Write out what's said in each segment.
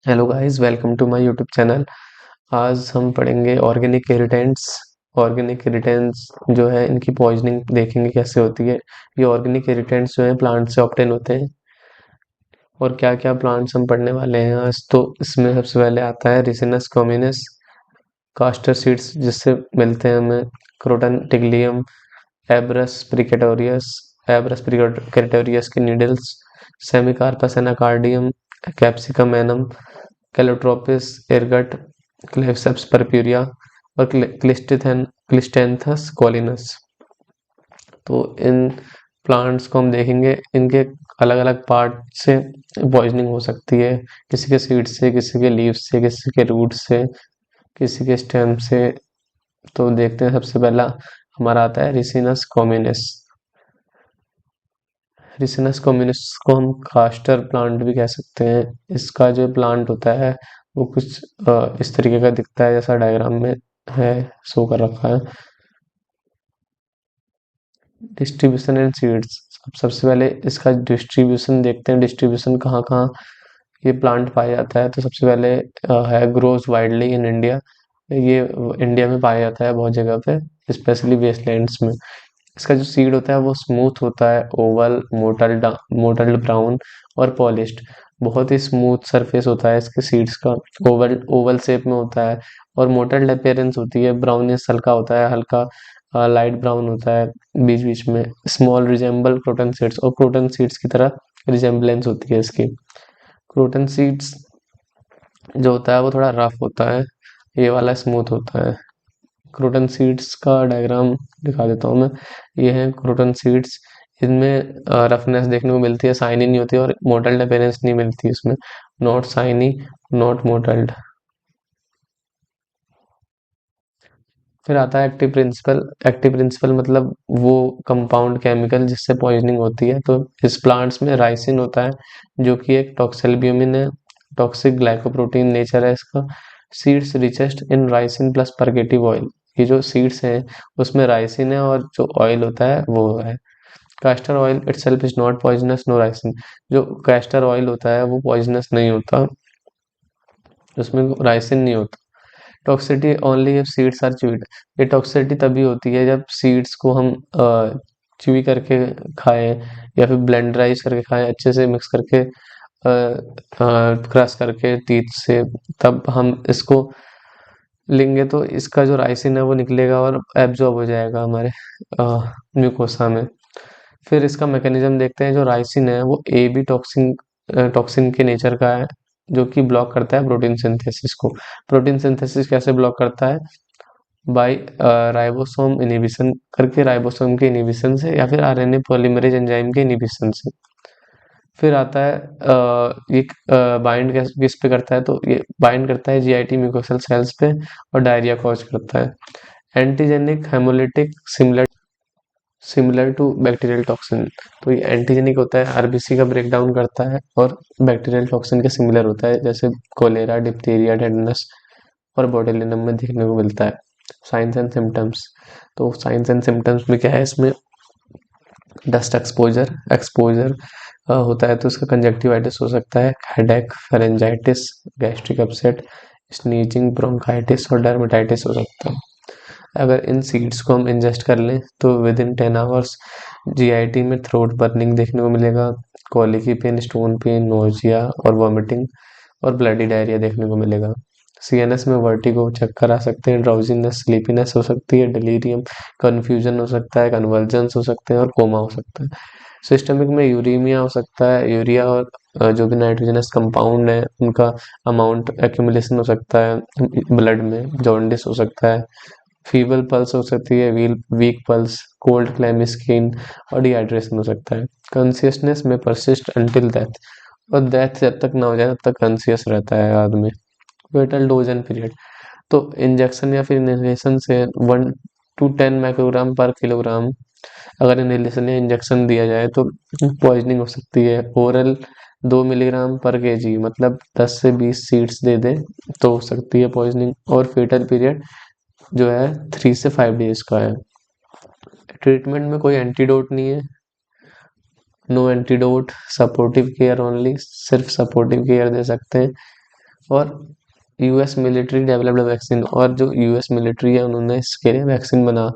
Hello guys, welcome to my YouTube channel. आज हम पढ़ेंगे ऑर्गेनिक इरिटेंट्स। ऑर्गेनिक इरिटेंट्स जो है इनकी पॉइजनिंग देखेंगे कैसे होती है। ये ऑर्गेनिक इरिटेंट्स जो है प्लांट से ऑब्टेन होते हैं। और क्या क्या प्लांट्स हम पढ़ने वाले हैं आज, तो इसमें सबसे पहले आता है रिसिनस कॉम्युनिस, कास्टर सीड्स जिससे मिलते हैं हमें, क्रोटन टिग्लियम, एब्रस प्रिकेटोरियस की needles, Semecarpus anacardium, Capsicum annuum, Calotropis ergot, Claviceps purpurea और क्लिस्टेंथस कॉलिनस। तो इन प्लांट्स को हम देखेंगे, इनके अलग अलग पार्ट से पॉइजनिंग हो सकती है। किसी के सीड से, किसी के लीव से, किसी के रूट से, किसी के स्टेम से। तो देखते हैं, सबसे पहला हमारा आता है रिसिनस कॉम्युनिस। रिसिनस कॉम्युनिस को हम कास्टर प्लांट भी कह सकते हैं। इसका जो प्लांट होता है वो कुछ इस तरीके का दिखता है, जैसा डायग्राम में है, शो कर रखा है। Distribution and seeds. अब सबसे पहले इसका डिस्ट्रीब्यूशन देखते हैं, डिस्ट्रीब्यूशन कहाँ कहाँ ये प्लांट पाया जाता है। तो सबसे पहले है ग्रोज वाइडली इन इंडिया। ये इंडिया में पाया जाता है बहुत जगह पे, स्पेशली वेस्टलैंड्स में। इसका जो सीड होता है वो स्मूथ होता है, ओवल, मोटल्ड ब्राउन और पॉलिश्ड। बहुत ही स्मूथ सरफेस होता है इसके सीड्स का। ओवल ओवल शेप में होता है और मोटल्ड अपीयरेंस होती है। ब्राउनिश हल्का होता है, हल्का लाइट ब्राउन होता है बीच बीच में। स्मॉल रिजेंबल क्रोटन सीड्स, और क्रोटन सीड्स की तरह रिजेंबलेंस होती है इसकी। क्रोटन सीड्स जो होता है वो थोड़ा रफ होता है, ये वाला स्मूथ होता है। क्रोटन सीड्स का डायग्राम दिखा देता हूँ मैं। ये है क्रोटन सीड्स। इनमें रफनेस देखने को मिलती है, शाइनी नहीं होती और मोटल्ड अपीयरेंस नहीं मिलती इसमें। Not shiny, not mottled. फिर आता है एक्टिव प्रिंसिपल। एक्टिव प्रिंसिपल मतलब वो कंपाउंड केमिकल जिससे पॉइजनिंग होती है। तो इस प्लांट्स में राइसिन होता है, जो कि एक टॉक्सैल्ब्यूमिन है। टॉक्सिक ग्लाइकोप्रोटीन नेचर है इसका। सीड्स रिचेस्ट इन राइसिन प्लस परगेटिव ऑयल। ये जो सीड्स हैं उसमें राइसिन है और जो ऑयल होता है वो है। Castor oil itself is not poisonous, no ricin. जो कैस्टर ऑयल होता है वो पॉइजनस नहीं होता, उसमें राइसिन नहीं होता। Toxicity only if seeds are chewed. ये टॉक्सिटी तभी होती है जब सीड्स को हम च्यूई करके खाएं, या फिर ब्लेंडराइज करके खाएं, अच्छे से मिक्स करके, क्रश करके टीथ से। तब हम इसको लेंगे तो इसका जो राइसिन है वो निकलेगा और एब्जॉर्ब हो जाएगा हमारे म्यूकोसा में। फिर इसका मैकेनिज्म देखते हैं। जो राइसिन है वो ए बी टॉक्सिन टॉक्सिन के नेचर का है, जो कि ब्लॉक करता है प्रोटीन सिंथेसिस को। प्रोटीन सिंथेसिस कैसे ब्लॉक करता है? बाय राइबोसोम इनहिबिशन करके, राइबोसोम के इनहिबिशन से, या फिर आरएनए पॉलीमरेज एंजाइम के इनहिबिशन से। फिर आता है ये बाइंड किस पे करता है, तो ये बाइंड करता है जीआईटी म्यूकोसल सेल्स पे और डायरिया कॉज करता है। Antigenic haemolytic, similar similar to bacterial toxin. तो ये एंटीजेनिक होता है, आरबीसी का ब्रेक डाउन करता है, और बैक्टीरियल टॉक्सिन के सिमिलर होता है, जैसे कोलेरा, डिप्थीरिया, टेटनस और बोटेलिनम में देखने को मिलता है। Science and symptoms. तो साइंस एंड सिम्टम्स में क्या है, इसमें डस्ट एक्सपोजर एक्सपोजर होता है तो इसका कंजक्टिवाइटिस हो सकता है, headache, pharyngitis, gastric upset, sneezing, bronchitis और डर्मेटाइटिस हो सकता है। अगर इन सीड्स को हम इंजेस्ट कर लें तो विद इन 10 आवर्स जीआईटी में थ्रोट बर्निंग देखने को मिलेगा, कॉलिकी पेन, स्टोन पेन, नोजिया और वॉमिटिंग और ब्लडी डायरिया देखने को मिलेगा। सीएनएस में वर्टिगो, चक्कर आ सकते हैं, ड्राउजीनेस, स्लीपीनेस हो सकती है, डिलीरियम, कन्फ्यूजन हो सकता है, कन्वर्जेंस हो सकते हैं और कोमा हो सकता है। सिस्टमिक में यूरीमिया हो सकता है, यूरिया और जो भी नाइट्रोजनस कंपाउंड है उनका अमाउंट एक्यूमुलेशन हो सकता है ब्लड में, जॉन्डिस हो सकता है, फीबल पल्स हो सकती है, week pulse, cold clammy skin और डिहाइड्रेशन हो सकता है। कॉन्सियसनेस में परसिस्ट अंटिल डेथ, और डेथ जब तक ना हो जाए तब तक कॉन्सियस रहता है आदमी। Fatal dose and period. तो इंजेक्शन या फिर इनहेलेशन से 1 to 10 माइक्रोग्राम पर किलोग्राम, अगर इनहेलेशन या इंजेक्शन दिया जाए तो पॉइजनिंग हो सकती है। ओरल 2 मिलीग्राम पर केजी, मतलब 10 से 20 सीड्स दे दें तो हो सकती है पॉइजनिंग। और फेटल पीरियड जो है 3 से 5 डेज का है। ट्रीटमेंट में कोई एंटीडोट नहीं है, no antidote, supportive care only, सिर्फ सपोर्टिव केयर दे सकते हैं। और यूएस मिलिट्री डेवलप्ड वैक्सीन, और जो यूएस मिलिट्री है उन्होंने इसके लिए वैक्सीन बना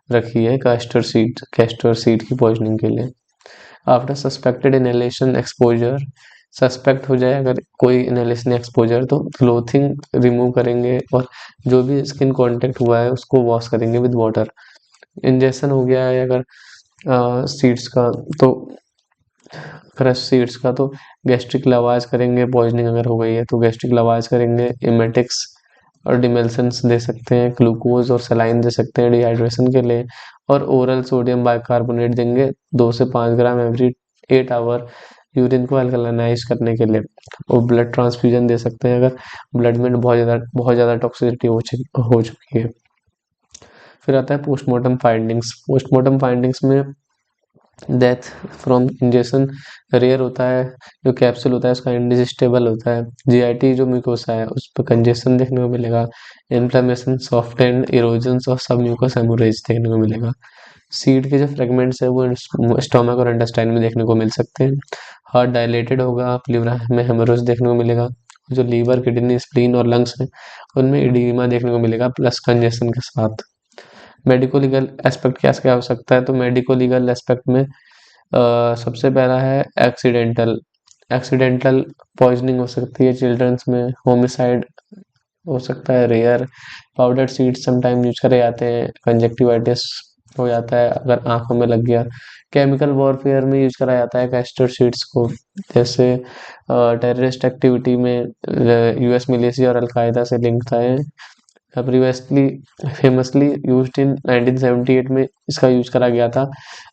रखी है कैस्टर सीड की पॉइजनिंग के लिए। After suspected inhalation exposure, suspect हो जाए अगर कोई इनहेलेशन एक्सपोजर, तो क्लोथिंग रिमूव करेंगे और जो भी स्किन कांटेक्ट हुआ है उसको वॉश करेंगे विद वाटर। इंजेक्शन हो गया है अगर सीड्स का, तो क्रश सीड्स का, तो गैस्ट्रिक लवाज करेंगे। पॉइजनिंग अगर हो गई है तो गैस्ट्रिक लवाज करेंगे। इमेटिक्स और डिमेल्सन्स दे सकते हैं, ग्लूकोज और सलाइन दे सकते हैं डिहाइड्रेशन के लिए, और ओरल सोडियम बाइकार्बोनेट देंगे 2 से 5 ग्राम एवरी 8 आवर यूरिन को अल्कलाइनाइज करने के लिए। और ब्लड ट्रांसफ्यूजन दे सकते हैं अगर ब्लड में बहुत ज़्यादा टॉक्सिसिटी हो चुकी है। फिर आता है पोस्टमार्टम फाइंडिंग्स। पोस्टमार्टम फाइंडिंग्स में डेथ फ्रॉम इंजेक्शन रेयर होता है, जो कैप्सूल होता है उसका इनडिजेस्टेबल होता है। जीआईटी जो म्यूकोसा है उस पर कंजेशन देखने को मिलेगा। इन्फ्लेमेशन, सॉफ्ट एंड इरोजन्स और सब म्यूकस हेमोरेज देखने को मिलेगा। सीड के जो फ्रेगमेंट्स है वो स्टोमक और इंटेस्टाइन में देखने को मिल सकते हैं। हार्ट डायलेटेड होगा, लिवर में हेमोरेज देखने को मिलेगा। जो लीवर, किडनी, स्प्लीन और लंग्स है उनमें इडीमा देखने को मिलेगा प्लस कंजेशन के साथ। मेडिको लीगल एस्पेक्ट क्या क्या हो सकता है, तो मेडिको लीगल एस्पेक्ट में सबसे पहला है एक्सीडेंटल। एक्सीडेंटल पॉइजनिंग हो सकती है चिल्ड्रंस में। होमिसाइड हो सकता है rare. Powder seeds sometime use करे जाते हैं। कंजक्टिवाइटिस हो जाता है अगर आंखों में लग गया। केमिकल वॉरफेयर में यूज करा जाता है कैस्टर सीड्स को, जैसे टेररिस्ट एक्टिविटी में यूएस मिलिशिया और अलकायदा से लिंक था। प्रीवियसली फेमसली यूज्ड इन 1978 में इसका यूज करा गया था,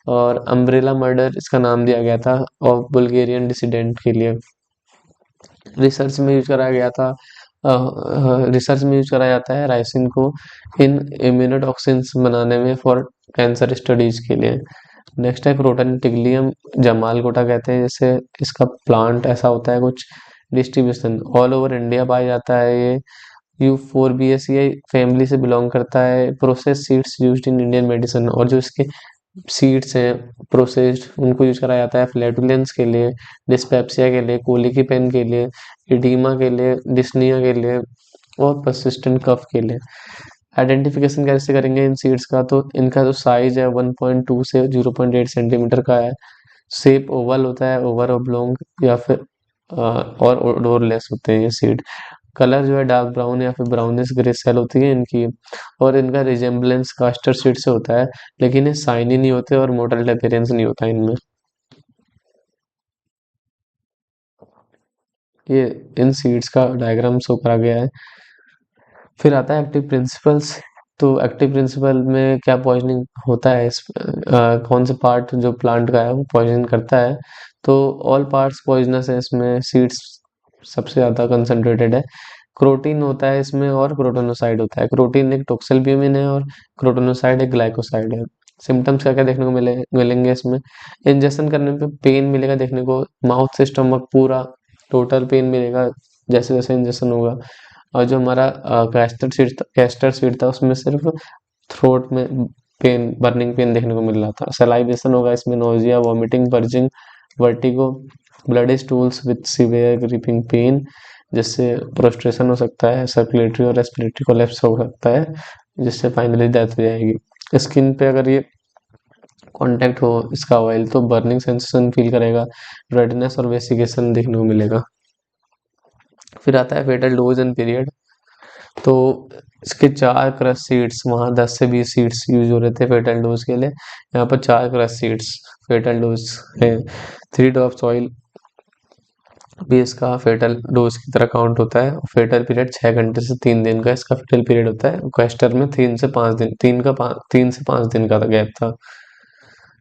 और अम्ब्रेला मर्डर इसका नाम दिया गया था और बुल्गेरियन डिसिडेंट के लिए। रिसर्च में यूज करा गया था, रिसर्च में यूज करा जाता है राइसिन को इन इम्यूनोटॉक्सिन्स बनाने में फॉर कैंसर स्टडीज के लिए। नेक्स्ट है क्रोटन जमाल गोटा कहते हैं, जैसे इसका प्लांट ऐसा होता है कुछ। डिस्ट्रीब्यूशन ऑल ओवर इंडिया पाया जाता है ये। यूफोरबिएसियाई फैमिली से बिलोंग करता है। Process seeds used in Indian medicine, और जो इसके सीड्स हैं प्रोसेस्ड उनको यूज करा जाता है फ्लैटुलेंस के लिए, डिस्पेप्सिया के लिए, कोलिकी पेन के लिए, इडीमा के लिए, डिस्निया के लिए और परसिस्टेंट कफ के लिए। आइडेंटिफिकेशन कैसे करेंगे इन सीड्स का, तो इनका जो साइज है 1.2 से 0.8 सेंटीमीटर का है। शेप ओवल होता है, ओवर ओब्लोंग या फिर और ओडोरलेस होते हैं ये सीड। कलर जो है डार्क ब्राउन या फिर ब्राउनिश ग्रे सेल होती है इनकी, और इनका रिजेम्बलेंस कास्टर सीड से होता है, लेकिन ये शाइनी नहीं होते और मोटल अपीयरेंस नहीं होता इनमें। ये इन सीड्स का डायग्राम शो करा गया है। फिर आता है एक्टिव प्रिंसिपल्स। तो एक्टिव प्रिंसिपल में क्या पॉइजनिंग होता है, कौन से पार्ट जो प्लांट का है वो पॉइजन करता है, तो ऑल पार्ट्स पॉइजनस है इसमें। सीड्स सबसे ज़्यादा कंसंट्रेटेड है। क्रोटीन होता है इसमें और क्रोटोनोसाइड होता है। क्रोटीन एक टोक्सल्ब्यूमिन है और क्रोटोनोसाइड एक ग्लाइकोसाइड है। सिम्टम्स क्या क्या देखने को मिलेंगे इसमें। इंजेक्शन करने पे पेन मिलेगा देखने को, माउथ से स्टमक पूरा टोटल पेन मिलेगा जैसे जैसे इंजेक्शन होगा। और जो हमारा कैस्टर सीड था उसमें सिर्फ थ्रोट में पेन, बर्निंग पेन देखने को मिल रहा था। सलाइवेशन होगा इसमें, nausea, vomiting, purging, vertigo, bloody stools with severe griping pain, जिससे प्रोस्ट्रेशन हो सकता है। सर्कुलेटरी और रेस्पिरेटरी कोलैप्स हो सकता है, जिससे फाइनली डेथ हो जाएगी। स्किन पे अगर ये कांटेक्ट हो इसका ऑयल, तो बर्निंग सेंसेशन फील करेगा, रेडनेस और वेसिकेशन देखने को मिलेगा। फिर आता है फेटल डोज एंड पीरियड। तो इसके 4 क्रश सीड्स, वहाँ 10 से 20 सीड्स यूज हो रहे थे फेटल डोज के लिए, यहाँ पर 4 क्रश सीड्स फेटल डोज है। 3 ड्रॉप्स ऑयल भी इसका फेटल डोज की तरह काउंट होता है। फेटल पीरियड 6 घंटे से 3 दिन का इसका फेटल पीरियड होता है। क्वेस्टर में 3 से 5 दिन, 3 से 5 दिन का गैप था।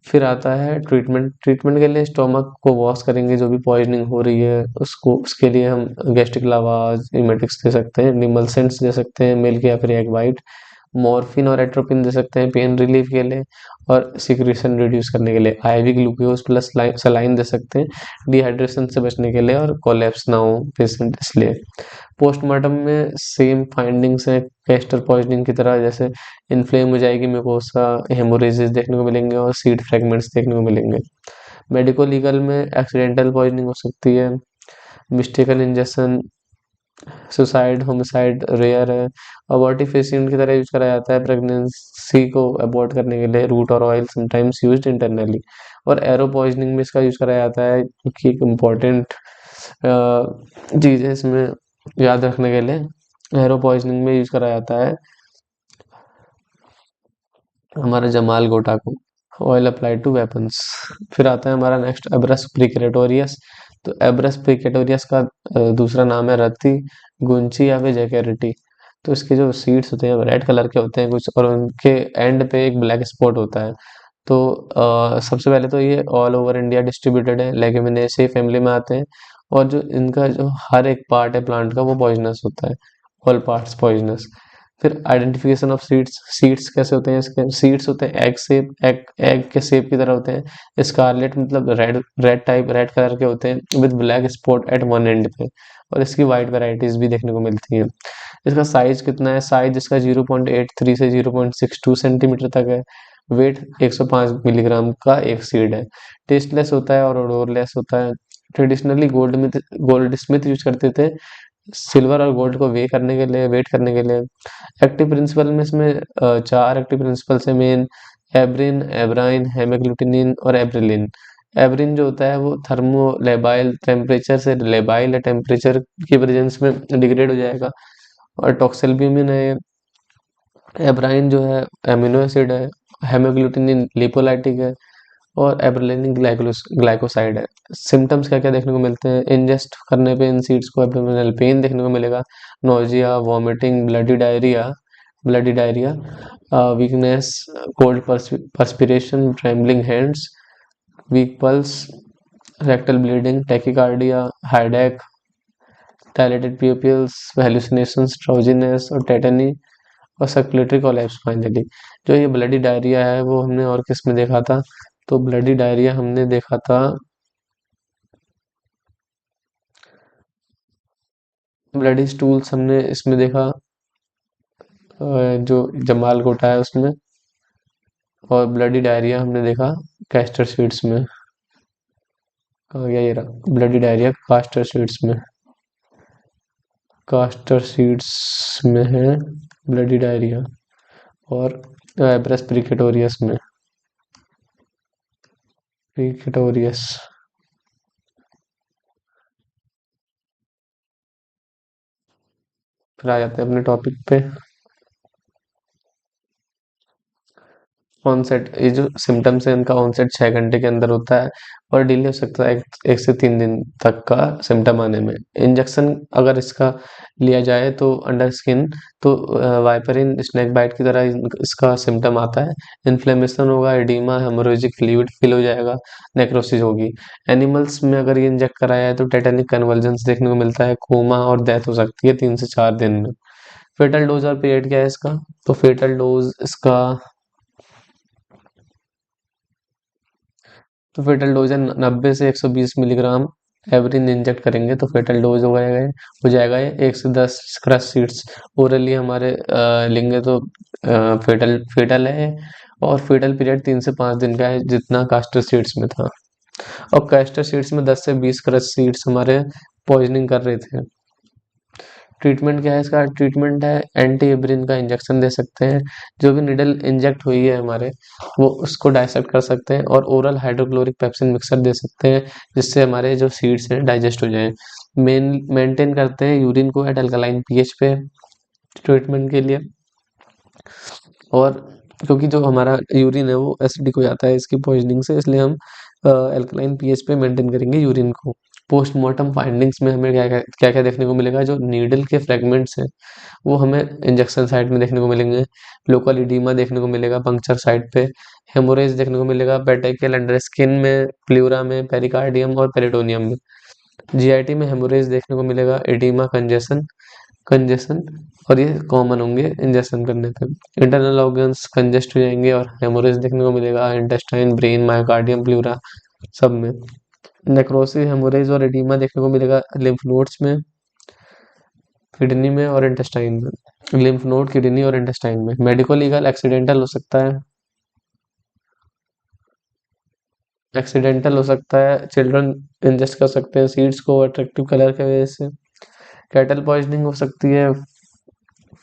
फिर आता है ट्रीटमेंट। ट्रीटमेंट के लिए स्टोमक को वॉश करेंगे, जो भी पॉइजनिंग हो रही है उसको, उसके लिए हम गैस्ट्रिक लावाज, इमेटिक्स दे सकते हैं, निमलसेंट्स दे सकते हैं, मिल्क या फिर एग वाइट, मॉर्फिन और एट्रोपिन दे सकते हैं पेन रिलीफ के लिए और सिक्रीशन रिड्यूस करने के लिए। आईवी ग्लूकोज प्लस सलाइन दे सकते हैं डिहाइड्रेशन से बचने के लिए और कोलैप्स ना हो पेशेंट इसलिए। पोस्टमार्टम में सेम फाइंडिंग्स हैं कैस्टर पॉइजनिंग की तरह, जैसे इन्फ्लेम हो जाएगी म्यूकोसा, हेमोरेजेस देखने को मिलेंगे और सीड फ्रेगमेंट्स देखने को मिलेंगे। मेडिको लीगल में एक्सीडेंटल पॉइजनिंग हो सकती है, mistaken injection suicide, homicide rare है। अबॉर्टिफिशिएंट की तरह यूज करा जाता है प्रेगनेंसी को अबॉर्ट करने के लिए। रूट और ऑयल समटाइम्स यूज्ड इंटरनली। और एरो पॉइजनिंग में इसका यूज करा जाता है, क्योंकि एक इम्पॉर्टेंट चीज़ है इसमें याद रखने के लिए। एरो पॉइजनिंग में यूज करा जाता है हमारा जमाल गोटा को। Oil applied to weapons. फिर आता है हमारा नेक्स्ट एब्रस प्रिकेटोरियस। तो एब्रस प्रिकेटोरियस का दूसरा नाम है रत्ती, गुंची या फिर जैकेरिटी। तो इसके जो सीड्स होते हैं रेड कलर के होते हैं कुछ, और उनके एंड पे एक ब्लैक स्पॉट होता है। तो सबसे पहले तो ये ऑल ओवर इंडिया डिस्ट्रीब्यूटेड है, लेग्यूमिनेसी फैमिली में आते हैं। और जो इनका जो हर एक पार्ट है प्लांट का वो पॉइजनस होता है, ऑल पार्ट्स पॉइजनस। फिर आइडेंटिफिकेशन ऑफ सीड्स। सीड्स कैसे होते हैं इसके? सीड्स होते हैं एग शेप, एग एग के शेप की तरह होते हैं। स्कारलेट मतलब red, red type, red colour के होते हैं with black spot at one end पे। और इसकी वाइट वेराइटीज भी देखने को मिलती हैं। इसका साइज कितना है? साइज इसका 0.83 से 0.62 सेंटीमीटर तक है। वेट 105 मिलीग्राम का एक सीड है। टेस्टलेस होता है और ओडोरलेस होता है। ट्रेडिशनली गोल्ड स्मिथ यूज करते थे सिल्वर और गोल्ड को वेट करने के लिए। एक्टिव प्रिंसिपल में इसमें चार एक्टिव प्रिंसिपल्स है मेन। एब्रिन, एब्राइन, हेमाग्लूटिनिन और एब्रिलिन। एब्रिन जो होता है वो थर्मोलेबाइल, टेम्परेचर से लेबाइल टेम्परेचर की प्रेजेंस में डिग्रेड हो जाएगा। और टॉक्सल्ब्यूमिन है। एब्राइन जो है एमिनो एसिड है। हेमोग्लूटिनिन लिपोलाइटिक है। और एब्रेलिन ग्लाइकोसाइड है। सिम्टम्स क्या क्या देखने को मिलते हैं? इंजेस्ट करने पे इन सीड्स को एब्डोमिनल पेन देखने को मिलेगा, nausea, vomiting, bloody diarrhoea, weakness, cold perspiration, trembling hands, weak pulse, rectal bleeding, tachycardia, headache, dilated pupils, hallucinations, drowsiness और टेटनी, और सर्कुलेटरी कोलैप्स फाइनली। जो ये ब्लडी डायरिया है वो हमने और किस में देखा था? तो ब्लडी डायरिया हमने देखा था ब्लडी स्टूल्स हमने इसमें देखा, जो जमाल गोटा है उसमें। और ब्लडी डायरिया हमने देखा कैस्टर सीड्स में। कहाँ गया ये रहा ब्लडी डायरिया? कास्टर सीड्स में। कास्टर सीड्स में है ब्लडी डायरिया। और एब्रस प्रिकेटोरियस में। प्रिकेटोरियस। फिर आ जाते हैं अपने टॉपिक पे। ऑनसेट, ये जो सिम्टम्स है इनका ऑनसेट 6 घंटे के अंदर होता है। और डिले हो सकता है 1 से 3 दिन तक का सिम्टम आने में। इंजेक्शन अगर इसका लिया जाए तो अंडर स्किन, तो वाइपरिन स्नेक बाइट की तरह इसका सिम्टम आता है। इन्फ्लेमेशन होगा, एडिमा, हेमोरेजिक फ्लूइड फिल हो जाएगा, नेक्रोसिस होगी। एनिमल्स में अगर ये इंजेक्ट कराया है तो टेटेनिक कन्वर्जेंस देखने को मिलता है, कोमा और डेथ हो सकती है 3 से 4 दिन में। फेटल डोज और पीरियड क्या है इसका? तो फेटल डोज इसका, तो फेटल डोज है 90 से 120 मिलीग्राम। एवरिन इंजेक्ट करेंगे तो फेटल डोज हो जाएगा ये 1 से 10 क्रश सीड्स। ओरली हमारे लेंगे तो फेटल फेटल है। और फेटल पीरियड 3 से 5 दिन का है, जितना कास्टर सीड्स में था। और कास्टर सीड्स में 10 से 20 क्रश सीड्स हमारे पॉइजनिंग कर रहे थे। ट्रीटमेंट क्या है इसका? ट्रीटमेंट है एंटी एब्रिन का इंजेक्शन दे सकते हैं। जो भी निडल इंजेक्ट हुई है हमारे, वो उसको डाइसेक्ट कर सकते हैं। और ओरल हाइड्रोक्लोरिक पेप्सिन मिक्सर दे सकते हैं, जिससे हमारे जो सीड्स हैं डाइजेस्ट हो जाएं। मेंटेन करते हैं यूरिन को एट अल्कलाइन पीएच पे ट्रीटमेंट के लिए। और क्योंकि जो हमारा यूरिन है वो एसिडिक हो जाता है इसकी पॉइजनिंग से, इसलिए हम अल्कलाइन पीएच पे मेंटेन करेंगे यूरिन को। पोस्टमार्टम फाइंडिंग्स में हमें क्या क्या देखने को मिलेगा? जो नीडल के फ्रेगमेंट्स हैं वो हमें इंजेक्शन साइट में देखने को मिलेंगे। लोकल इडीमा देखने को मिलेगा पंक्चर साइट पे। हेमोरेज देखने को मिलेगा पेटेकियल अंडर स्किन में, प्लूरा में, पेरिकार्डियम और पेरिटोनियम में। जीआईटी में हेमोरेज देखने को मिलेगा, एडिमा, कंजेशन कंजेशन और ये कॉमन होंगे इंजेक्शन करने पे। इंटरनल ऑर्गन्स कंजेस्ट हो जाएंगे और हेमोरेज देखने को मिलेगा इंटेस्टाइन, ब्रेन, मायोकार्डियम, प्लूरा सब में। नेक्रोसिस, हेमोरेज और एडिमा देखने को मिलेगा लिम्फ नोड्स में, किडनी में और इंटेस्टाइन में। लिम्फ नोड, किडनी और इंटेस्टाइन में। मेडिको लीगल एक्सीडेंटल हो सकता है, चिल्ड्रन इंजेस्ट कर सकते हैं सीड्स को अट्रैक्टिव कलर की वजह से। कैटल पॉइजनिंग हो सकती है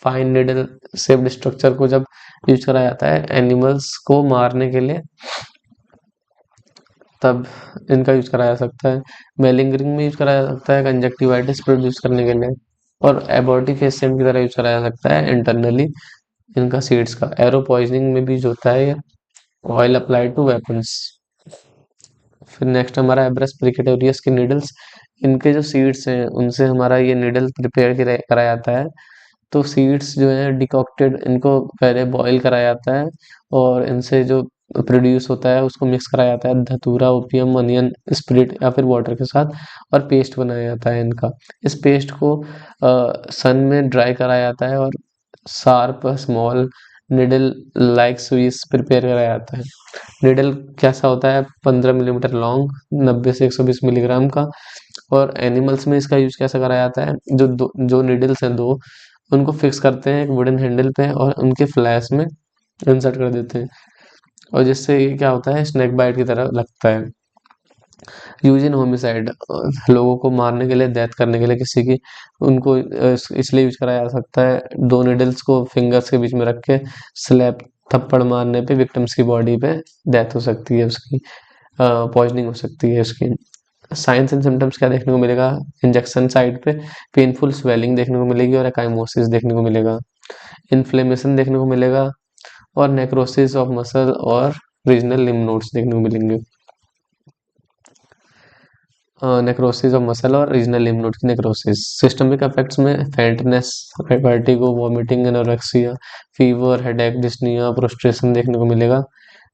फाइन निडल शेप्ड स्ट्रक्चर को जब यूज करा जाता है एनिमल्स को मारने के लिए, तब इनका यूज करा जा सकता है। मेलिंगरिंग में यूज करा जा सकता है कंजक्टिवाइटिस प्रोड्यूस करने के लिए, और एबॉर्टिफेसियंट की तरह यूज करा जा सकता है इंटरनली इनका सीड्स का। एरो पॉइजनिंग में भी यूज होता है ऑयल अप्लाइड टू वेपन्स। फिर नेक्स्ट हमारा एब्रस प्रिकेटोरियस की निडल्स। इनके जो सीड्स हैं उनसे हमारा ये निडल प्रिपेयर करा जाता है। तो सीड्स जो हैं डिकॉक्टेड, इनको पहले बॉईल कराया जाता है और इनसे जो प्रोड्यूस होता है उसको मिक्स कराया जाता है धतूरा, ओपियम, अनियन स्प्रिट या फिर वाटर के साथ, और पेस्ट बनाया जाता है इनका। इस पेस्ट को सन में ड्राई कराया जाता है और शार्प स्मॉल निडल लाइक स्वीज प्रिपेयर कराया जाता है। निडल कैसा होता है 15 मिलीमीटर लॉन्ग, 90 से 120 मिलीग्राम का। और एनिमल्स में इसका यूज कैसा कराया जाता है, जो निडल्स हैं दो, उनको फिक्स करते हैं एक वुडन हैंडल पे और उनके फ्लैश में इंसर्ट कर देते हैं, और जिससे ये क्या होता है स्नेक बाइट की तरह लगता है। यूज इन होमिसाइड, लोगों को मारने के लिए, डेथ करने के लिए किसी की, उनको इसलिए यूज कराया जा सकता है। दो निडल्स को फिंगर्स के बीच में रख के स्लैप थप्पड़ मारने पे विक्टिम्स की बॉडी पे डेथ हो सकती है उसकी, पॉइजनिंग हो सकती है उसकी। साइंस एंड सिम्टम्स क्या देखने को मिलेगा, इंजेक्शन साइट पे पेनफुल स्वेलिंग देखने को मिलेगी और एकाइमोसिस देखने को मिलेगा, इन्फ्लेमेशन देखने को मिलेगा, और नेक्रोसिस ऑफ मसल और रीजनल लिम्फ नोड्स देखने को मिलेंगे। नेक्रोसिस ऑफ मसल और रीजनल लिम्फ नोड की नेक्रोसिस। सिस्टमिक इफेक्ट्स में faintness, vertigo, vomiting, anorexia, fever, headache, dyspnoea, prostration देखने को मिलेगा।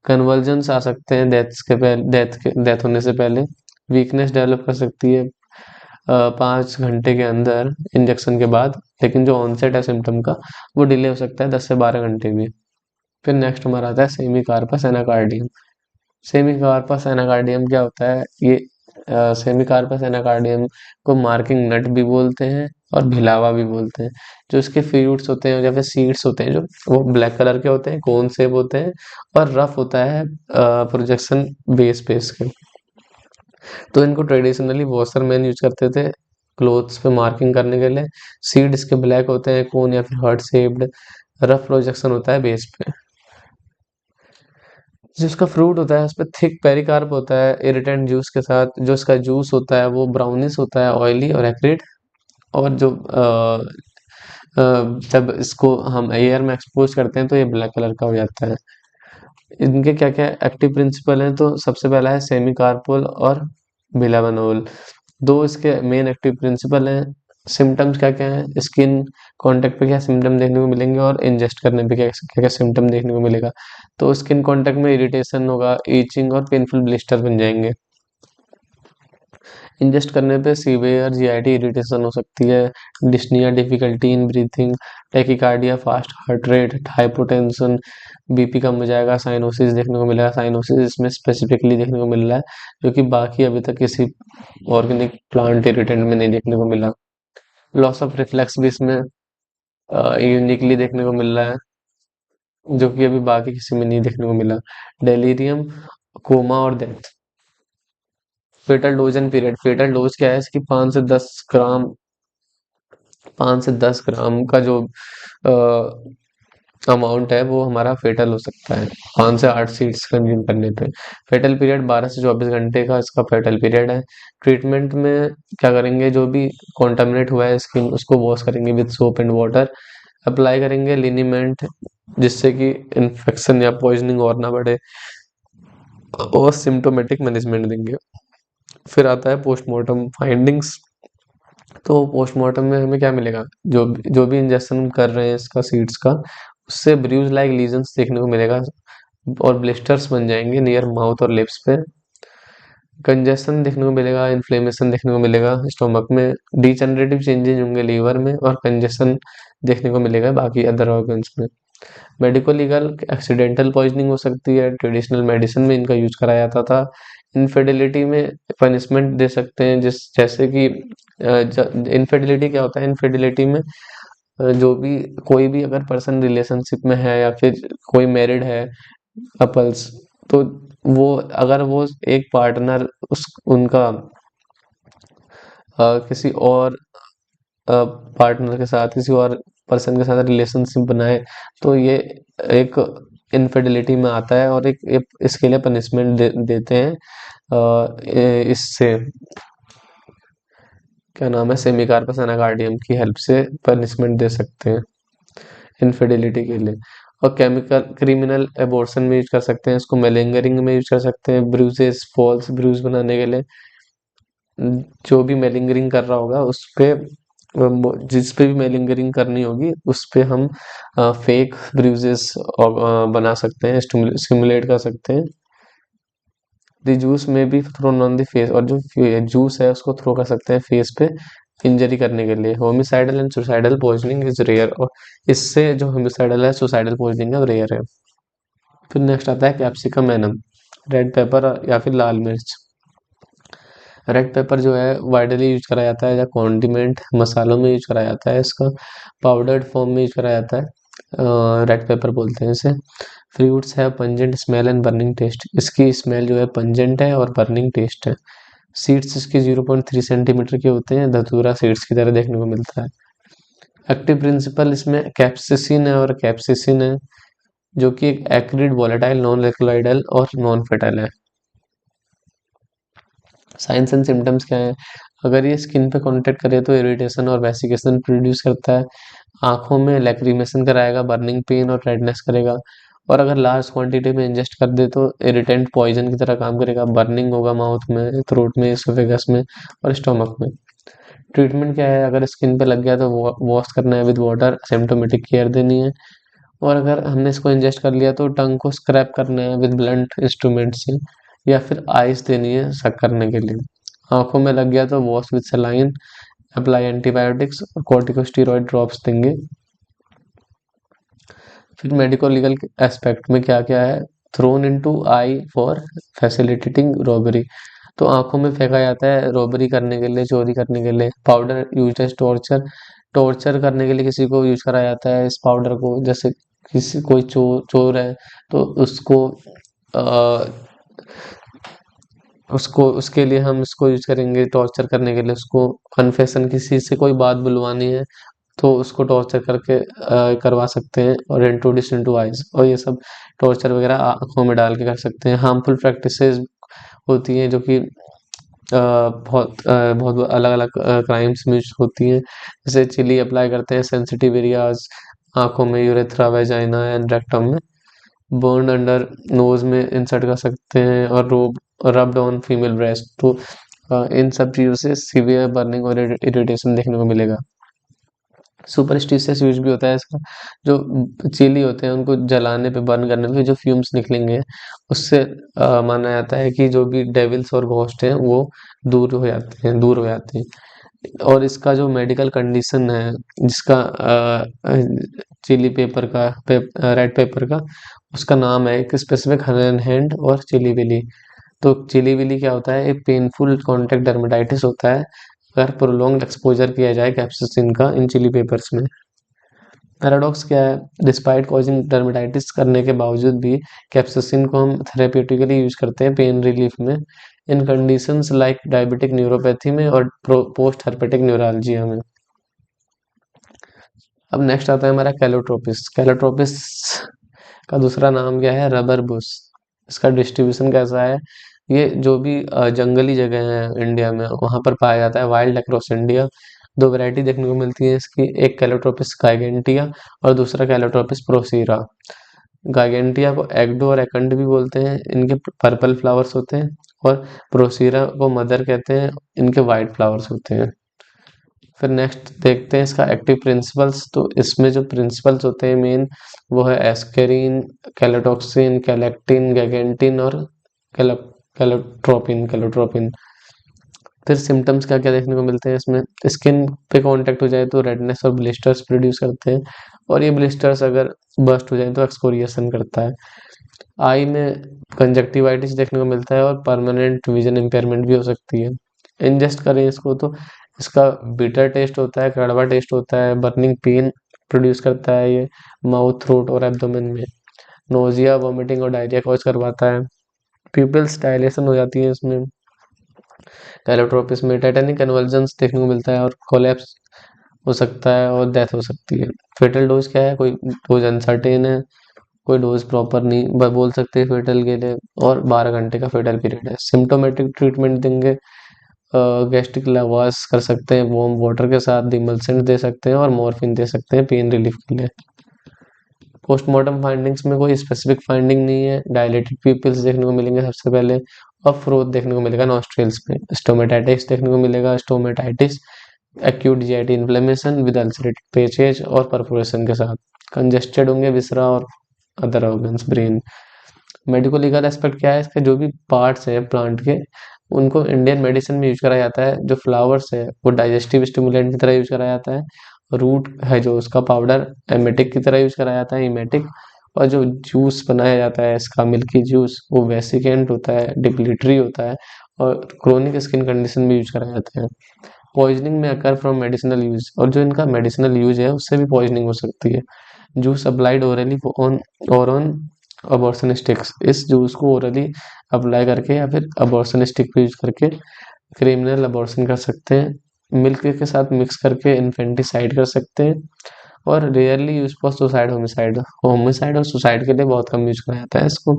कन्वर्जन्स आ सकते हैं डेथ होने से पहले। वीकनेस डेवलप कर सकती है 5 घंटे के अंदर इंजेक्शन के बाद, लेकिन जो ऑनसेट है सिम्टम का वो डिले हो सकता है 10 से 12 घंटे भी। फिर नेक्स्ट हमारा आता है semecarpus anacardium. Semecarpus anacardium क्या होता है, ये सेमी कार्पस एनाकार्डियम को मार्किंग नट भी बोलते हैं और भिलावा भी बोलते हैं। जो इसके फ्रूट्स होते हैं या फिर सीड्स होते हैं जो, वो ब्लैक कलर के होते हैं, कोन शेप होते हैं और रफ होता है प्रोजेक्शन बेस पे इसके। तो इनको ट्रेडिशनली वॉशरमैन यूज करते थे क्लोथ्स पे मार्किंग करने के लिए। सीड इसके ब्लैक होते हैं, कोन या फिर हार्ट शेप्ड, रफ प्रोजेक्शन होता है बेस पे। जिसका फ्रूट होता है उस पे थिक पेरिकार्प होता है इरिटेंट जूस के साथ। जो इसका जूस होता है वो ब्राउनिश होता है, ऑयली और एक्रिड। और जो जब इसको हम एयर में एक्सपोज करते हैं तो ये ब्लैक कलर का हो जाता है। इनके क्या क्या एक्टिव प्रिंसिपल हैं, तो सबसे पहला है सेमी कार्पोल और बिलावनोल, दो इसके मेन एक्टिव प्रिंसिपल हैं। सिम्टम्स क्या क्या हैं, स्किन कांटेक्ट पे क्या सिम्टम देखने को मिलेंगे और इंजेस्ट करने पे क्या क्या क्या सिम्टम देखने को मिलेगा। तो स्किन कांटेक्ट में इरिटेशन होगा, ईचिंग और पेनफुल ब्लिस्टर बन जाएंगे। इंजेस्ट करने पे सीवियर जीआईटी इरिटेशन हो सकती है, dyspnoea, difficulty in breathing, tachycardia, fast heart rate, hypotension, BP कम हो जाएगा, साइनोसिस देखने को मिलेगा। साइनोसिस इसमें स्पेसिफिकली देखने को मिल रहा है, जो कि बाकी अभी तक किसी ऑर्गेनिक प्लांट इरिटेंट में नहीं देखने को मिला। लॉस ऑफ रिफ्लेक्स भी इसमें यूनिकली देखने को मिल रहा है, जो कि अभी बाकी किसी में नहीं देखने को मिला। डेलीरियम, कोमा और death. Fatal dose and period. Fatal dose क्या है इसकी, 5 से 10 ग्राम का जो अमाउंट है वो हमारा फेटल हो सकता है 5 से 8 सीड्स कंज्यूम करने पे। फेटल पीरियड 12 से 24 घंटे का इसका फेटल पीरियड है। ट्रीटमेंट में क्या करेंगे, जो भी कॉन्टामिनेट हुआ है स्किन उसको वॉश करेंगे with soap and water, apply करेंगे लिनीमेंट जिससे कि इन्फेक्शन या पॉइजनिंग और ना बढ़े, और सिम्टोमेटिक मैनेजमेंट देंगे। फिर आता है पोस्टमार्टम फाइंडिंग्स। तो पोस्टमार्टम में हमें क्या मिलेगा, जो भी इंजेक्शन कर रहे हैं इसका सीड्स का, उससे ब्रूज लाइक लीजन्स देखने को मिलेगा और ब्लिस्टर्स बन जाएंगे नियर माउथ और लिप्स पे। कंजेशन देखने को मिलेगा, इन्फ्लेमेशन देखने को मिलेगा स्टोमक में, डिजेनरेटिव चेंजेस होंगे लीवर में, और कंजेशन देखने को मिलेगा बाकी अदर ऑर्गन्स में। मेडिकल लीगल एक्सीडेंटल पॉइजनिंग हो सकती है, ट्रेडिशनल मेडिसिन में इनका यूज कराया जाता था। इनफिडिलिटी में पनिशमेंट दे सकते हैं, जैसे कि इनफिडिलिटी क्या होता है, इनफिडिलिटी में जो भी कोई भी अगर पर्सन रिलेशनशिप में है या फिर कोई मैरिड है कपल्स, तो वो अगर वो एक पार्टनर उस उनका किसी और पार्टनर के साथ, किसी और पर्सन के साथ रिलेशनशिप बनाए, तो ये एक इनफिdelity में आता है और एक इसके लिए पनिशमेंट देते हैं। इससे क्या नाम है, सेमी कार्पस एनाकार्डियम की हेल्प से पनिशमेंट दे सकते हैं इनफिdelity के लिए। और केमिकल क्रिमिनल एबॉर्शन में यूज कर सकते हैं इसको, मेलिंगरिंग में यूज कर सकते हैं, ब्रूजेस फॉल्स ब्रूज बनाने के लिए। जो भी मेलिंगरिंग कर रहा होगा उस पे, जिस पे भी मेलिंगरिंग करनी होगी उस पे हम फेक ब्रूजेस बना सकते हैं, सिमुलेट कर सकते हैं। द जूस में भी थ्रोन ऑन द फेस, और जो जूस है उसको थ्रो कर सकते हैं फेस पे इंजरी करने के लिए। Homicidal and suicidal poisoning is rare, और इससे जो होमिसाइडल है सुसाइडल पॉइजनिंग है वो रेयर है। फिर नेक्स्ट आता है कैप्सिकम एनम, रेड पेपर या फिर लाल मिर्च। रेड पेपर जो है वाइडली यूज करा जाता है या कॉन्डिमेंट मसालों में यूज करा जाता है, इसका पाउडर्ड फॉर्म में यूज करा जाता है, रेड पेपर बोलते हैं इसे। फ्रूट्स है pungent smell and burning taste, इसकी स्मेल जो है पंजेंट है और बर्निंग टेस्ट है। सीड्स इसके 0.3 सेंटीमीटर के होते हैं, धतूरा सीड्स की तरह देखने को मिलता है। एक्टिव प्रिंसिपल इसमें कैप्सिसिन है और कैप्सिसिन है, जो कि एक एक्रिड वॉलेटाइल नॉन लिक्विडाइल और नॉन फेटाइल है। साइंस एंड सिम्टम्स क्या है, अगर ये स्किन पे कांटेक्ट करे तो इरिटेशन और वेसिकेशन प्रोड्यूस करता है, आंखों में लैक्रिमेशन कराएगा, बर्निंग पेन और रेडनेस करेगा, और अगर लार्ज क्वांटिटी में इंजेस्ट कर दे तो इरिटेंट पॉइजन की तरह काम करेगा, बर्निंग होगा माउथ में, थ्रोट में, एसोफेगस में और स्टोमक में। ट्रीटमेंट क्या है, अगर स्किन पे लग गया तो वॉश करना है विद वाटर, सिम्टोमेटिक केयर देनी है, और अगर हमने इसको इंजेस्ट कर लिया तो टंग को स्क्रैप करना है विद ब्लंट इंस्ट्रूमेंट से, या फिर आइस देनी है सक करने के लिए। आंखों में लग गया तो wash with saline, apply antibiotics और कॉर्टिकोस्टेरॉइड ड्रॉप्स देंगे। फिर मेडिको लीगल एस्पेक्ट में क्या क्या है, throne into I for facilitating robbery, तो आंखों में फेंका जाता है रॉबरी करने के लिए, चोरी करने के लिए। Powder use as torture, torture करने के लिए किसी को यूज करा जाता है इस पाउडर को, जैसे किसी कोई चोर है तो अ, उसको उसके लिए हम इसको यूज करेंगे टॉर्चर करने के लिए। उसको कन्फेशन किसी से कोई बात बुलवानी है तो उसको टॉर्चर करके करवा सकते हैं, और इंट्रोड्यूस इनटू आइज, और ये सब टॉर्चर वगैरह आंखों में डाल के कर सकते हैं। हार्मफुल प्रैक्टिसेस होती हैं जो कि बहुत अलग अलग क्राइम्स में होती हैं, जैसे चिली अप्लाई करते हैं सेंसिटिव एरियाज, आंखों में, यूरेथ्रा, वेजाइना एंड रेक्टम में। बर्न अंडर नोज में इंसर्ट कर सकते हैं, और रोब रब्ड ऑन फीमेल ब्रेस्ट, तो इन सब चीज़ों से सीवियर बर्निंग और इरिटेशन देखने को मिलेगा। सुपरस्टिशियस यूज भी होता है इसका, जो चीली होते हैं उनको जलाने पे, बर्न करने पे जो फ्यूम्स निकलेंगे उससे माना जाता है कि जो भी डेविल्स और घोस्ट हैं वो दूर हो जाते हैं। और इसका जो मेडिकल कंडीशन है, जिसका चिली पेपर का रेड पेपर का उसका नाम है एक स्पेसिफिक हलन हैंड और चिली विली। तो चिली विली क्या होता है, एक पेनफुल कॉन्टैक्ट डर्मेटाइटिस होता है अगर प्रोलॉन्ग एक्सपोजर किया जाए कैप्सिसिन का इन चिली पेपर्स में। पैराडॉक्स क्या है, डिस्पाइट कॉजिंग डर्मेटाइटिस करने के बावजूद भी कैप्सिसिन को हम थेरेप्यूटिकली यूज करते हैं पेन रिलीफ में, इन कंडीशंस लाइक डायबिटिक न्यूरोपैथी में और पोस्ट हर्पेटिक न्यूरालजिया में। अब नेक्स्ट आता है हमारा कैलोट्रोपिस। कैलोट्रोपिस का दूसरा नाम क्या है, रबर बुश। इसका डिस्ट्रीब्यूशन कैसा है, ये जो भी जंगली जगह है इंडिया में वहाँ पर पाया जाता है, वाइल्ड अक्रॉस इंडिया। दो वैरायटी देखने को मिलती है इसकी, एक कैलोट्रोपिस गाइगेंटिया और दूसरा कैलोट्रोपिस प्रोसीरा। गाइगेंटिया को एग्डो और एकंड भी बोलते हैं, इनके पर्पल फ्लावर्स होते हैं, और प्रोसीरा को मदर कहते हैं, इनके वाइट फ्लावर्स होते हैं। फिर नेक्स्ट देखते हैं इसका एक्टिव प्रिंसिपल्स, तो इसमें जो प्रिंसिपल्स होते हैं मेन वो है एस्केरिन, कैलोटॉक्सिन, कैलेक्टिन, गैगेंटिन और कैलोट्रोपिन। फिर सिम्टम्स क्या क्या देखने को मिलते हैं इसमें, स्किन पे कांटेक्ट हो जाए तो रेडनेस और ब्लिस्टर्स प्रोड्यूस करते हैं, और ये ब्लिस्टर्स अगर बस्ट हो जाए तो एक्सकोरिएशन करता है। आई में कंजक्टिवाइटिस देखने को मिलता है और परमानेंट विजन इम्पेयरमेंट भी हो सकती है। इंजेस्ट करें इसको तो इसका बिटर टेस्ट होता है, कड़वा टेस्ट होता है, बर्निंग पेन प्रोड्यूस करता है ये माउथ, थ्रोट और एब्डोमेन में, नोजिया, वोमिटिंग और डायरिया कॉज करवाता है। प्यूपिल्स डायलेशन हो जाती है इसमें। कैलोट्रोपिस में टाइटेनिक कन्वर्जेंस देखने को मिलता है और कोलैप्स हो सकता है और डेथ हो सकती है। फेटल डोज क्या है, कोई डोज अनसर्टेन है, कोई डोज प्रॉपर नहीं बोल सकते फेटल के लिए, और 12 घंटे का फेटल पीरियड है। सिम्टोमेटिक ट्रीटमेंट देंगे, गैस्ट्रिक लवास कर सकते हैं वार्म वाटर के साथ, डिमल्सेंट दे सकते हैं और मॉर्फिन दे सकते हैं पेन रिलीफ के लिए। पोस्टमार्टम फाइंडिंग्स में कोई स्पेसिफिक फाइंडिंग नहीं है। डायलेटेड पीपल्स देखने को मिलेंगे सबसे पहले, और फ्रोथ देखने को मिलेगा नॉस्ट्रिल्स में। स्टोमेटाइटिस देखने को मिलेगा, stomatitis acute GIT inflammation with ulcerated patches और परफोरेशन के साथ। कंजेस्टेड होंगे विसरा और other organs, brain. Medico legal aspect क्या है, इसके जो भी पार्ट्स हैं प्लांट के, उनको इंडियन मेडिसिन में यूज करा जाता है। जो फ्लावर्स है वो डाइजेस्टिव स्टिमुलेंट की तरह यूज करा जाता है। रूट है जो उसका पाउडर एमेटिक की तरह यूज करा जाता है, इमेटिक। और जो जूस बनाया जाता है इसका, मिल्की जूस, वो वेसिकेंट होता है, डिप्लीटरी होता है, और क्रोनिक स्किन कंडीशन में यूज करा जाता है। पॉइजनिंग में अकर फ्रॉम मेडिसिनल यूज, और जो इनका मेडिसिनल यूज है उससे भी पॉइजनिंग हो सकती है। जूस अप्लाइड ओरली ऑन और ऑन अबॉर्शन स्टिक्स, इस जूस को ओरली अप्लाई करके या फिर अबॉर्शन स्टिक को यूज करके क्रिमिनल अबॉर्शन कर सकते हैं। मिल्क के साथ मिक्स करके इन्फेंटिसाइड कर सकते हैं। और rarely use for suicide, homicide. Homicide और सुसाइड के लिए बहुत कम यूज करा जाता है इसको।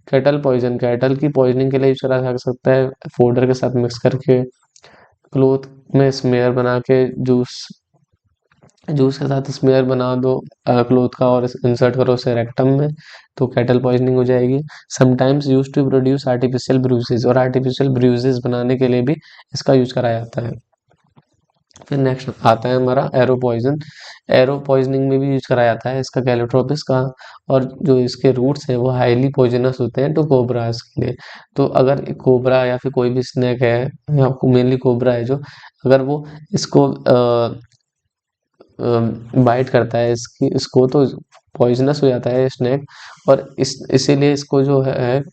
कैटल पॉइजन, कैटल की पॉइजनिंग के लिए यूज करा जा सकता है फोडर के साथ मिक्स करके। क्लोथ में स्मेयर बना के जूस जूस के साथ स्मेयर बना दो क्लोथ का, और इंसर्ट करो उसे रेक्टम में, तो कैटल पॉइजनिंग हो जाएगी। Sometimes use to produce artificial bruises, और आर्टिफिशियल ब्रूसेस बनाने के लिए भी इसका यूज करा जाता है। फिर नेक्स्ट आता है हमारा एरो पॉइजन। एरो पॉइजनिंग में भी यूज करा जाता है इसका, कैलोट्रोपिस का। और जो इसके रूट्स हैं वो हाईली पॉइजनस होते हैं टू कोबरास के लिए। तो अगर कोबरा या फिर कोई भी स्नेक है, या मेनली कोबरा है जो, अगर वो इसको बाइट करता है इसको तो पॉइजनस हो जाता है स्नेक। और इसीलिए इसको जो है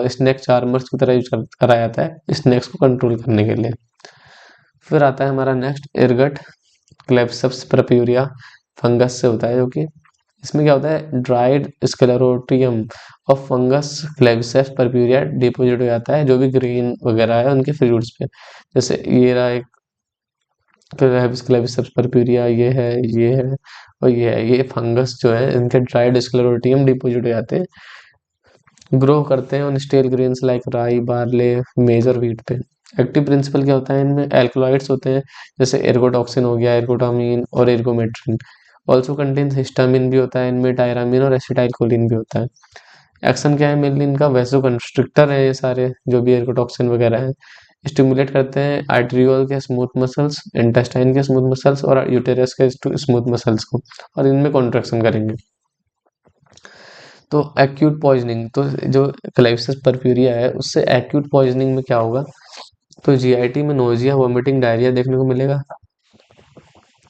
स्नेक चार्मर्स की तरह यूज करा जाता है स्नेक्स को कंट्रोल करने के लिए। फिर आता है हमारा next ergot Claviceps purpurea, fungus से होता है, जो कि इसमें क्या होता है, dried sclerotium of fungus Claviceps purpurea deposit हो जाता है जो भी ग्रीन वगैरह है उनके फ्रूट्स पे। जैसे ये रहा एक क्लेविसेप्स परप्यूरिया, ये है और ये है। ये फंगस जो है इनके ड्राइड स्क्लेरोटियम डिपोजिट हो जाते हैं, ग्रो करते हैं ऑन स्टेल ग्रेन्स लाइक राई, बार्ले, मेज और व्हीट पे। एक्टिव प्रिंसिपल क्या होता है इनमें, एल्कलॉइड्स होते हैं, जैसे एर्गोटॉक्सिन हो गया, एर्गोटामिन और एर्गोमेट्रिन। ऑल्सो कंटेन्स हिस्टामिन भी होता है इनमें, टायरामिन और एसिटाइलकोलिन भी होता है। एक्शन क्या है मेनली इनका, वैसो कंस्ट्रिक्टर है ये सारे जो भी एर्गोटॉक्सिन वगैरह है। स्टिमुलेट करते हैं आर्टरियोल के स्मूथ मसल्स, इंटेस्टाइन के स्मूथ मसल्स और यूटेरस के स्मूथ मसल्स को, और इनमें कॉन्ट्रैक्शन करेंगे। तो एक्यूट पॉइजनिंग, तो जो क्लाइसिस परफ्यूरिया है उससे एक्यूट पॉइजनिंग में क्या होगा, तो जीआईटी में नोजिया, वोमिटिंग, डायरिया देखने को मिलेगा।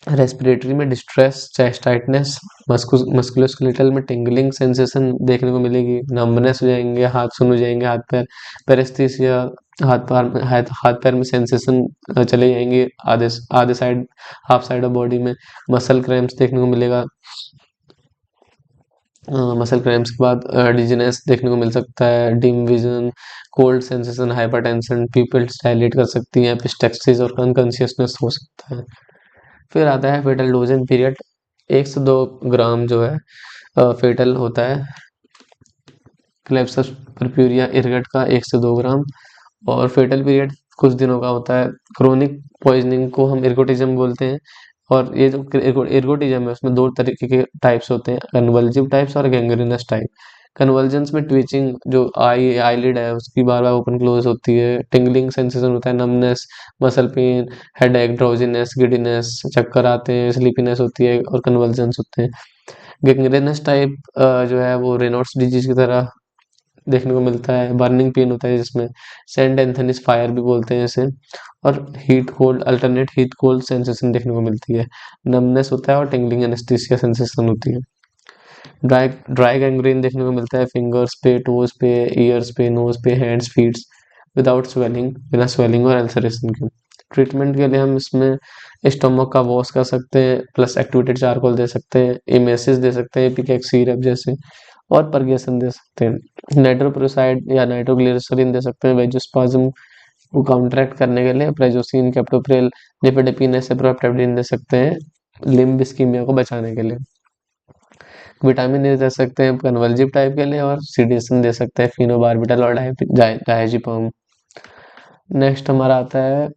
रेस्पिरेटरी में डिस्ट्रेस, चेस्ट टाइटनेस, मस्कुलोस्केलेटल में टिंगलिंग सेंसेशन देखने को मिलेगी, नंबनेस हो जाएंगे, हाथ सुन हो जाएंगे, हाथ पैर, पेरेस्थीसिया, हाथ पैर में सेंसेशन चले जाएंगे, आधे आधे side, half side of body में। मसल क्रैम्प्स देखने को मिलेगा। मसल क्रैम्प्स के बाद डिजीनेस देखने को मिल सकता है, dim vision, cold sensation, hypertension, pupils dilate कर सकती हैं, एपिस्टेक्सिस और अनकॉन्शियसनेस हो सकता है। फिर आता है फेटल डोजेज पीरियड। 1 से 2 ग्राम जो है फेटल होता है क्लेप्सस परप्यूरिया इरगट का, 1 से 2 ग्राम। और फेटल पीरियड कुछ दिनों का होता है। क्रोनिक पॉइजनिंग को हम इर्गोटिज्म बोलते हैं। और ये जो इर्गोटिज्म है उसमें 2 तरीके के टाइप्स होते हैं, कन्वल्जिव टाइप्स और गैंग्रीनस टाइप। कन्वल्जन्स में ट्विचिंग, जो आईलिड है उसकी बार बार ओपन क्लोज होती है, टिंगलिंग सेंसेशन होता है, numbness, muscle pain, headache, drowsiness, giddiness, चक्कर आते हैं, स्लीपीनेस होती है और कन्वल्जन्स होते हैं। गैंग्रीनस टाइप जो है वो रेनॉल्ड्स डिजीज की तरह देखने को मिलता है, बर्निंग पेन होता है जिसमें, सेंट एंथनीज फायर भी बोलते हैं इसे। और heat cold, alternate heat cold sensation देखने को मिलती है, नमनेस होता है और टिंगलिंग एनेस्थीसिया सेंसेशन होती है। ड्राई ड्राई गैंग्रीन देखने को मिलता है फिंगर्स पे, टोज पे, ईयर्स पे, नोज पे, हैंड्स, फीट्स, विदाउट स्वेलिंग, बिना स्वेलिंग और अल्सरेशन के। ट्रीटमेंट के लिए हम इसमें स्टोमक का वॉश कर सकते हैं, प्लस एक्टिवेटेड चारकोल दे सकते हैं, इमेसिस दे सकते हैं, एपिकेक सिरप जैसे, और परगेसन दे सकते हैं। नाइट्रोप्रोसाइड या नाइट्रोग्लिसरीन दे सकते हैं वेजोस्पाज्म को काउंटरैक्ट करने के लिए प्राइजोसिन, कैप्टोप्रिल, निफेडेपिन ऐसे प्रोपेप्टाइडिन दे सकते हैं लिम्ब इस्कीमिया को बचाने के लिए। विटामिन ए दे सकते हैं कन्वर्जिव टाइप के लिए, और सीडिसन दे सकते हैं फिनोबार्बिटल और डायजेपम। नेक्स्ट हमारा आता है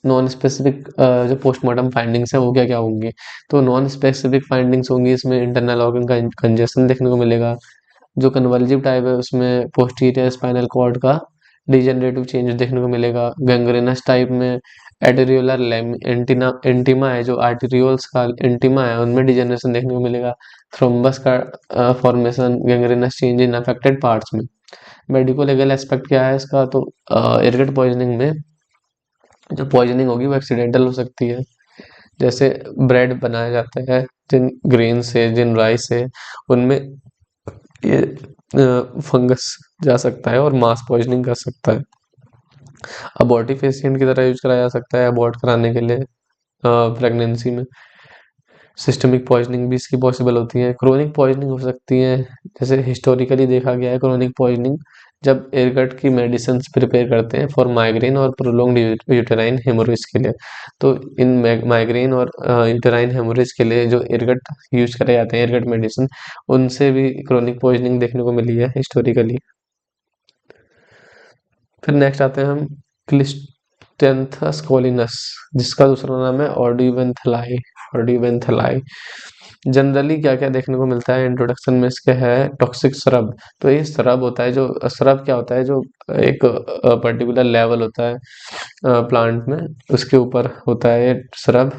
नॉन स्पेसिफिक, जो पोस्टमार्टम फाइंडिंग्स हैं वो क्या क्या होंगी। तो नॉन स्पेसिफिक फाइंडिंग्स होंगी, इसमें इंटरनल ऑर्गन कंजेशन देखने को मिलेगा। जो कन्वल्जिव टाइप है उसमें पोस्टीरियर स्पाइनल कॉर्ड का डिजेनरेटिव चेंज देखने को मिलेगा। गैंग्रेनस टाइप में एटेरियोलर एंटीमा है, जो आर्टेरियोल्स का एंटीमा है उनमें डिजेनरेशन देखने को मिलेगा। थ्रोम्बस का formation, gangrenous change in affected parts में। मेडिको लीगल एस्पेक्ट क्या है इसका, तो एयरगेट पॉइजनिंग में जो पॉइजनिंग होगी वो एक्सीडेंटल हो सकती है। जैसे ब्रेड बनाया जाता है जिन ग्रेन से, जिन राइस से, उनमें ये फंगस जा सकता है और मास पॉइजनिंग कर सकता है। अबॉर्टिफिशिएंट की तरह यूज कराया जा सकता है अबॉर्ट कराने के लिए प्रेगनेंसी में। सिस्टमिक पॉइजनिंग भी इसकी पॉसिबल होती है। क्रोनिक पॉइजनिंग हो सकती है, जैसे हिस्टोरिकली देखा गया है क्रोनिक पॉइजनिंग जब एयरगट की मेडिसिन प्रिपेयर करते हैं फॉर माइग्रेन और प्रोलॉन्ग्ड यूटेराइन हेमोरेज के लिए। तो इन माइग्रेन और यूटेराइन हेमोरेज के लिए जो एयरगट यूज करे जाते हैं, एयरगट मेडिसिन, उनसे भी क्रोनिक पॉइजनिंग देखने को मिली है हिस्टोरिकली। फिर नेक्स्ट आते हैं हम क्लिस्टेंथस कोलिनस, जिसका दूसरा नाम है ऑर्डिवेंथेलाई। जनरली क्या क्या देखने को मिलता है इंट्रोडक्शन में इसके है टॉक्सिक श्रब। तो ये श्रब होता है, जो श्रब क्या होता है, जो एक पर्टिकुलर लेवल होता है प्लांट में, उसके ऊपर होता है ये shrub.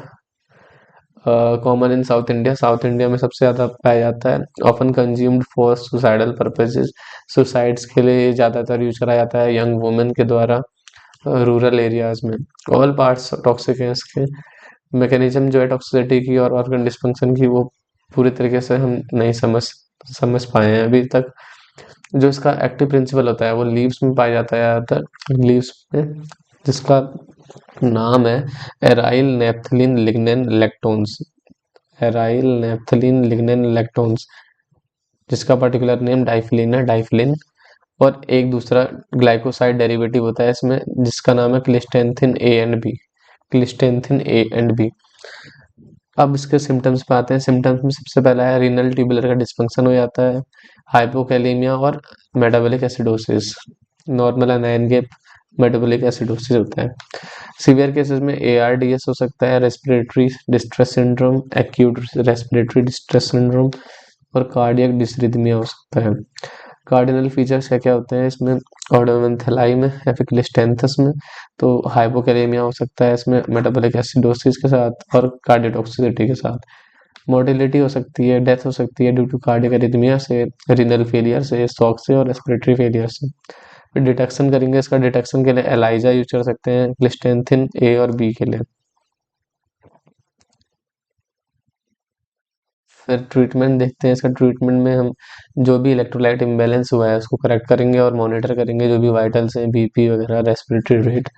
Common in south India, south India में सबसे ज़्यादा पाया जाता है। Often consumed for suicidal purposes, suicides के लिए ज़्यादातर यूज करा जाता है यंग वुमेन के द्वारा रूरल एरियाज में। ऑल पार्ट्स टॉक्सिक हैं इसके। मैकेनिज्म जो है टॉक्सिसिटी की और ऑर्गन डिस्फंक्शन की वो पूरी तरीके से हम नहीं समझ पाए हैं अभी तक। जो इसका एक्टिव प्रिंसिपल होता है वो लीव्स में पाया जाता है ज़्यादातर, लीव्स में, जिसका नाम है एराइल नेप्थलीन लिग्नेन लैक्टोन्स। एराइल नेप्थलीन लिग्नेन लैक्टोन्स, जिसका पर्टिकुलर नेम डाइफिलिन है, डाइफिलिन। और एक दूसरा ग्लाइकोसाइड डेरिवेटिव होता है इसमें, जिसका नाम है cleistanthin A and B, cleistanthin A and B. अब इसके सिम्टम्स पे आते हैं। सिम्टम्स में सबसे पहला है रीनल ट्यूबुलर का डिस्फंक्शन हो जाता है, हाइपोकैलेमिया और metabolic acidosis. Normal anion gap metabolic acidosis होता है। सीवियर केसेस में ARDS हो सकता है, respiratory distress syndrome, acute respiratory distress syndrome, और कार्डियक डिसरिथमिया हो सकता है। कार्डिनल फीचर्स क्या क्या होते हैं इसमें, ऑर्डोमेंथेलाई में या फिर क्लिस्टेंथस में, तो हाइपोकैलेमिया हो सकता है इसमें मेटाबॉलिक एसिडोसिस के साथ और कार्डियोटॉक्सिसिटी के साथ। मोर्टेलिटी हो सकती है, डेथ हो सकती है ड्यू टू कार्डियक एरिथमिया से, रीनल फेलियर से, शॉक से और रेस्पिरेटरी फेलियर से। फिर डिटेक्शन करेंगे, इसका डिटेक्शन के लिए एलाइजा यूज कर सकते हैं क्लिस्टेंथिन ए और बी के लिए। फिर ट्रीटमेंट देखते हैं। इसका ट्रीटमेंट में हम जो भी इलेक्ट्रोलाइट इम्बैलेंस हुआ है उसको करेक्ट करेंगे और मॉनिटर करेंगे, जो भी वाइटल्स हैं, बीपी वगैरह, रेस्पिरेटरी रेट।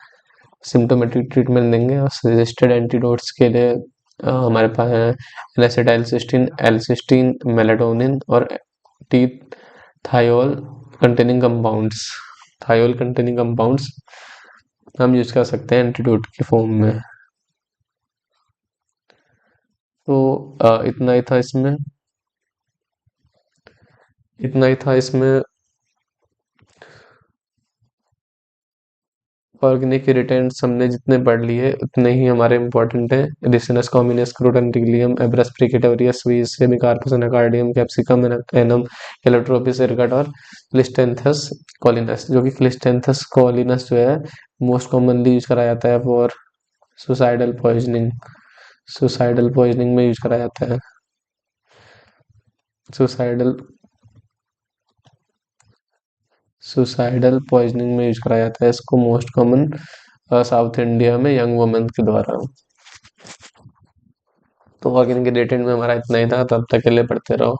सिम्टोमेटिक ट्रीटमेंट देंगे और सजेस्टेड एंटीडोट्स के लिए हमारे पास है एनासिटाइलसिस्टिन, एलसिस्टिन, मेलाटोनिन और T thiol containing compounds, thiol containing compounds हम यूज कर सकते हैं एंटीडोट के फॉर्म में। तो इतना ही था इसमें ऑर्गेनिक इरिटेंट्स हमने जितने पढ़ लिए उतने ही हमारे इंपॉर्टेंट हैं। रिसिनस कॉम्बिनस, क्रोटन एब्रस प्रिकेटोरियस, वीज, सेमिकार्पस, एनाकार्डियम, कैप्सिकम, एनम, एलोट्रोपिस, एरगट और क्लिस्टेंथस कॉलिनस। जो कि क्लिस्टेंथस कॉलिनस जो है मोस्ट कॉमनली यूज करा जाता है for suicidal poisoning, suicidal poisoning में यूज करा जाता है। सुसाइडल सुसाइडल पॉइजनिंग में यूज करा जाता है इसको मोस्ट कॉमन साउथ इंडिया में यंग वुमेन के द्वारा। तो ऑर्गेनिक इरिटेंट में हमारा इतना ही था, तब तक के लिए पढ़ते रहो।